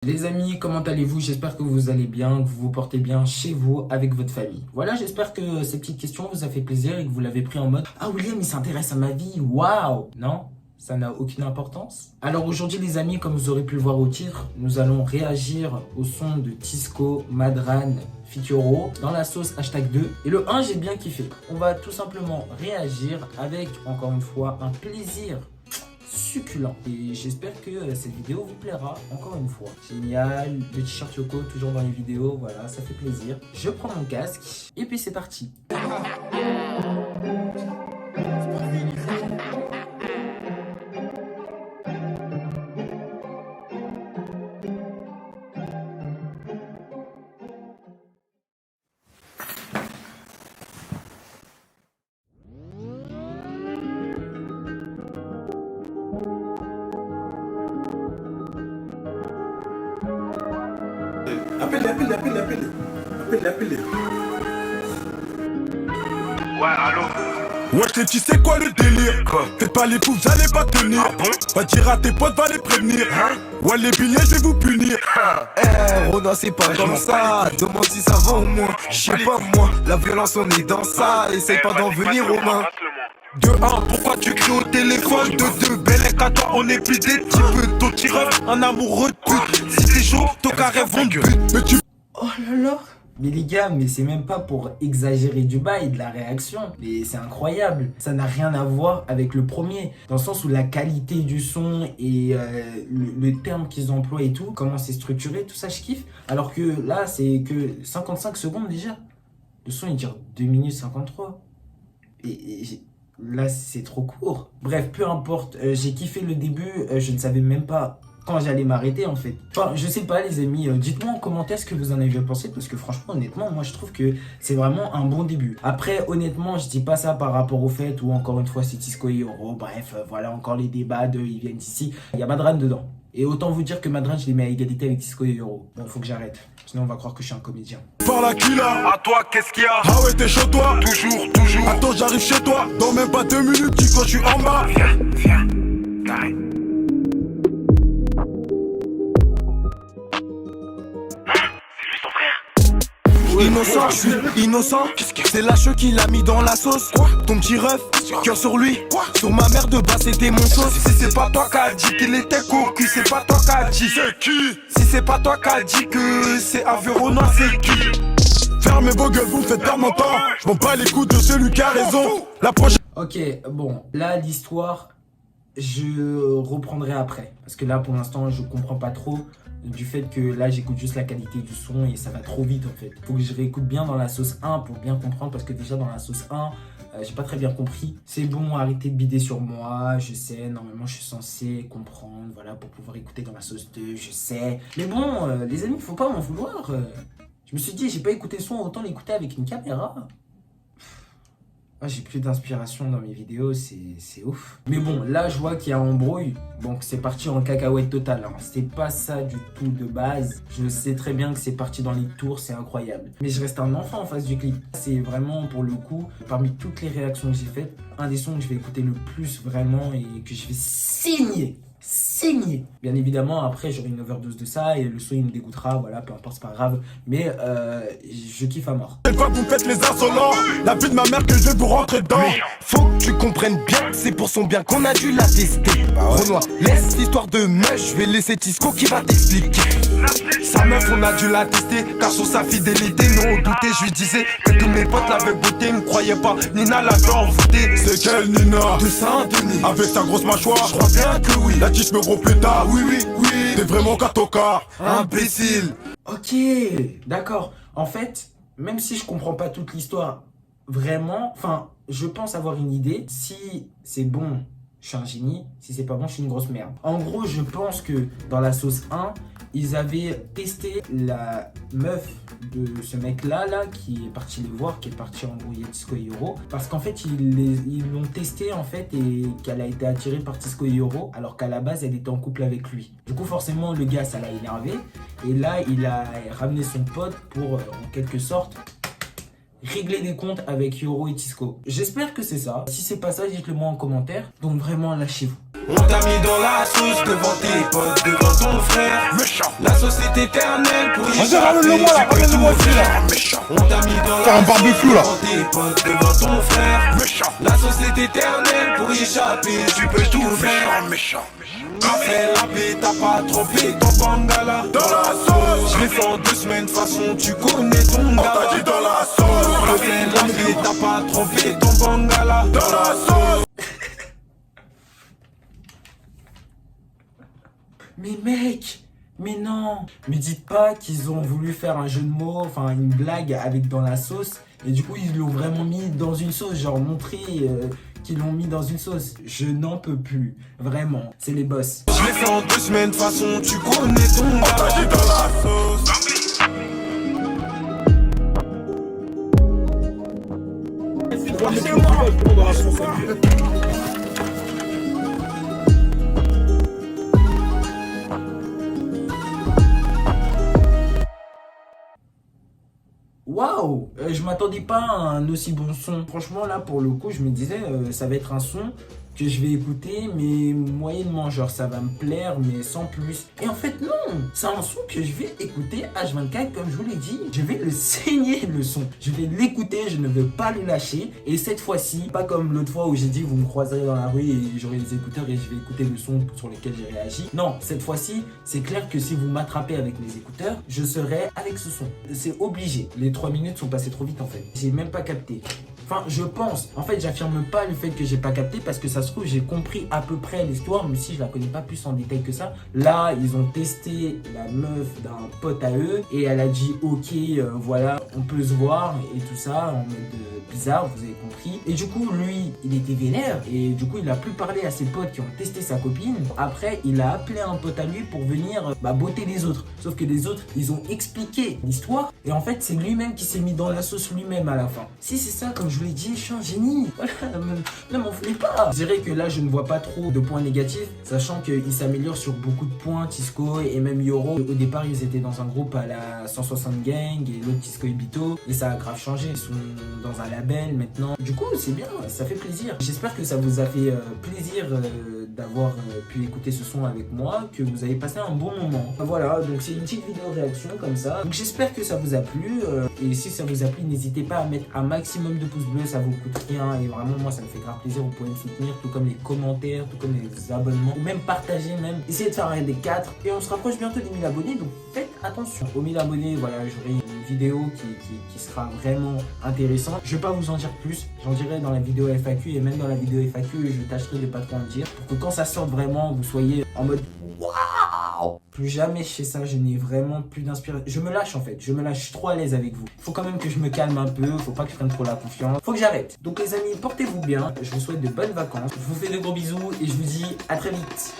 Les amis, comment allez-vous? J'espère que vous allez bien, que vous vous portez bien chez vous avec votre famille. Voilà, j'espère que ces petites questions vous a fait plaisir et que vous l'avez pris en mode « Ah, William, il s'intéresse à ma vie, waouh !» Non, ça n'a aucune importance. Alors aujourd'hui les amis, comme vous aurez pu le voir au titre, nous allons réagir au son de Tisco, Madran, Fitioro dans la sauce #2. Et le 1, j'ai bien kiffé. On va tout simplement réagir avec, encore une fois, un plaisir succulent. Et j'espère que cette vidéo vous plaira encore une fois. Génial, le t-shirt Yoko toujours dans les vidéos, voilà, ça fait plaisir. Je prends mon casque et puis c'est parti. Appelle-les. Ouais, allô. Wesh, tu sais quoi le délire? Faites pas les fous, vous allez pas tenir. Va dire à tes potes, va les prévenir. Ouais, les billets, je vais vous punir. Rona, c'est pas comme ça. Demande si ça va au moins. Je sais pas moi, la violence on est dans ça. Essaye pas d'en venir aux mains. De 1, pourquoi tu cries au téléphone? De 2, Bellec à toi, on est plus des types. Ton tireur, un amoureux de pute. Si t'es chaud, ton carré vont de but. Mais tu... Oh là là. Mais les gars, mais c'est même pas pour exagérer du bail, de la réaction. Mais c'est incroyable. Ça n'a rien à voir avec le premier. Dans le sens où la qualité du son et le terme qu'ils emploient et tout, comment c'est structuré, tout ça, je kiffe. Alors que là, c'est que 55 secondes déjà. Le son, il dure 2 minutes 53. Et là, c'est trop court. Bref, peu importe. J'ai kiffé le début. Je ne savais même pas quand j'allais m'arrêter en fait. Enfin, je sais pas les amis, dites-moi en commentaire ce que vous en avez pensé parce que franchement honnêtement moi je trouve que c'est vraiment un bon début. Après honnêtement je dis pas ça par rapport au fait où encore une fois c'est Tisco et Yoro, bref voilà encore les débats de ils viennent ici, il y a Madran dedans. Et autant vous dire que Madran je les mets à égalité avec Tisco et Yoro. Bon faut que j'arrête, sinon on va croire que je suis un comédien. Par là qui là? À toi, qu'est-ce qu'il y a? Ah ouais t'es chaud toi? Toujours. Attends j'arrive chez toi. Dans même pas 2 minutes dis quand je suis en bas. Viens. T'arrêtes. Innocent, je suis innocent. C'est lâche qui l'a mis dans la sauce. Ton petit ref, cœur sur lui. Sur ma mère de bas, c'était mon sauce. Si c'est pas toi qui a dit qu'il était cocu, c'est pas toi qui a dit. C'est qui? Si c'est pas toi qui a dit que c'est Averona, c'est qui? Fermez vos gueules, vous me faites perdre mon temps. Je m'en bats les coups de celui qui a raison. La prochaine. Ok, bon, là l'histoire, je reprendrai après. Parce que là pour l'instant je comprends pas trop du fait que là j'écoute juste la qualité du son et ça va trop vite en fait. Faut que je réécoute bien dans la sauce 1 pour bien comprendre parce que déjà dans la sauce 1, j'ai pas très bien compris. C'est bon, arrêtez de bider sur moi, je sais, normalement je suis censé comprendre, voilà, pour pouvoir écouter dans la sauce 2, je sais. Mais bon, les amis, faut pas m'en vouloir. Je me suis dit, j'ai pas écouté le son, autant l'écouter avec une caméra. Ah, j'ai plus d'inspiration dans mes vidéos, c'est ouf. Mais bon, là, je vois qu'il y a embrouille. Donc, c'est parti en cacahuète totale. Hein. C'est pas ça du tout de base. Je sais très bien que c'est parti dans les tours, c'est incroyable. Mais je reste un enfant en face du clip. C'est vraiment, pour le coup, parmi toutes les réactions que j'ai faites, un des sons que je vais écouter le plus vraiment et que je vais saigner. Bien évidemment, après, j'aurai une overdose de ça et le son, il me dégoûtera. Voilà, peu importe, c'est pas grave. Mais je kiffe à mort. Une fois que vous faites les insolents, la vie de ma mère que je vais vous rentrer dedans. Faut que tu comprennes bien, c'est pour son bien qu'on a dû la tester. Renoir, laisse l'histoire de meuf, je vais laisser Tisco qui va t'expliquer. Sa meuf, on a dû la tester, car sur sa fidélité, non douté, je lui disais que tous mes potes l'avaient beauté, me croyaient pas, Nina l'avait envoûté. C'est quelle Nina? De Saint-Denis, Avec sa grosse mâchoire. je crois bien que oui. La tige me gros pétard. Oui, T'es vraiment katoka. imbécile. Ok, d'accord. En fait, même si je comprends pas toute l'histoire, vraiment, enfin, je pense avoir une idée. Si c'est bon, je suis un génie. Si c'est pas bon, je suis une grosse merde. En gros, je pense que dans la sauce 1, ils avaient testé la meuf de ce mec-là, qui est parti les voir, qui est parti embrouiller Tisco et Yoro. Parce qu'en fait, ils l'ont testé, en fait, et qu'elle a été attirée par Tisco et Yoro, alors qu'à la base, elle était en couple avec lui. Du coup, forcément, le gars, ça l'a énervé. Et là, il a ramené son pote pour, en quelque sorte, régler des comptes avec Yoro et Tisco. J'espère que c'est ça. Si c'est pas ça, dites-le moi en commentaire. Donc vraiment, lâchez-vous. On t'a mis dans la sauce devant tes potes, devant ton frère. Méchant. La sauce est éternelle pour y échapper. On t'a mis dans la sauce devant tes potes, devant ton frère. Méchant. La sauce est éternelle pour y échapper. Tu peux tout faire. Méchant. Fais la paix, t'as pas trompé ton bangala. Dans la sauce. Je l'ai fait en 2 semaines, de façon tu connais ton gars. On t'a dit dans la sauce. Fais la paix, t'as pas trompé ton bangala. Dans la sauce. Mais mec, mais non. Me dites pas qu'ils ont voulu faire un jeu de mots, enfin une blague avec dans la sauce. Et du coup, ils l'ont vraiment mis dans une sauce, genre montrer qu'ils l'ont mis dans une sauce. Je n'en peux plus, vraiment. C'est les boss. Je l'ai fait en 2 semaines, de façon tu connais ton gars. On t'a dit dans la sauce. Waouh, je m'attendais pas à un aussi bon son. Franchement là pour le coup je me disais ça va être un son que je vais écouter mais moyennement, genre ça va me plaire mais sans plus. Et en fait non, c'est un son que je vais écouter H24 comme je vous l'ai dit. Je vais le saigner le son, je vais l'écouter, je ne veux pas le lâcher. Et cette fois-ci, pas comme l'autre fois où j'ai dit vous me croiserez dans la rue et j'aurai les écouteurs et je vais écouter le son sur lequel j'ai réagi. Non, cette fois-ci c'est clair que si vous m'attrapez avec mes écouteurs, je serai avec ce son. C'est obligé. Les 3 minutes sont passées trop vite en fait. J'ai même pas capté. Enfin, je pense. En fait, j'affirme pas le fait que j'ai pas capté parce que ça se trouve, j'ai compris à peu près l'histoire, mais si je la connais pas plus en détail que ça. Là, ils ont testé la meuf d'un pote à eux et elle a dit ok, voilà, on peut se voir et tout ça en mode bizarre, vous avez compris. Et du coup, lui, il était vénère et du coup, il a plus parlé à ses potes qui ont testé sa copine. Après, il a appelé un pote à lui pour venir botter les autres. Sauf que les autres, ils ont expliqué l'histoire et en fait, c'est lui-même qui s'est mis dans la sauce lui-même à la fin. Si c'est ça, comme je vous l'ai dit, je suis un génie. Voilà, ne m'en voulez pas. Je dirais que là, je ne vois pas trop de points négatifs, sachant qu'il s'améliore sur beaucoup de points, Tisco et même Yoro. Au départ, ils étaient dans un groupe à la 160 Gang et l'autre Tisco et Bito. Et ça a grave changé. Ils sont dans un label maintenant. Du coup, c'est bien, ça fait plaisir. J'espère que ça vous a fait plaisir d'avoir pu écouter ce son avec moi, que vous avez passé un bon moment. Voilà, donc c'est une petite vidéo réaction comme ça. Donc j'espère que ça vous a plu. Et si ça vous a plu, n'hésitez pas à mettre un maximum de pouces bleus, ça vous coûte rien. Et vraiment, moi, ça me fait grave plaisir. Vous pouvez me soutenir, tout comme les commentaires, tout comme les abonnements, ou même partager, même. Essayez de faire un des 4. Et on se rapproche bientôt des 1000 abonnés, donc faites attention. Aux 1000 abonnés, voilà, j'aurai une vidéo qui sera vraiment intéressante. Je vais pas vous en dire plus, j'en dirai dans la vidéo FAQ et même dans la vidéo FAQ, je tâcherai de pas trop en dire pour que quand ça sorte vraiment, vous soyez en mode waouh. Plus jamais je fais ça, je n'ai vraiment plus d'inspiration. Je me lâche en fait, je me lâche, je suis trop à l'aise avec vous. Faut quand même que je me calme un peu, faut pas que je prenne trop la confiance. Faut que j'arrête. Donc les amis, portez-vous bien, je vous souhaite de bonnes vacances. Je vous fais de gros bisous et je vous dis à très vite.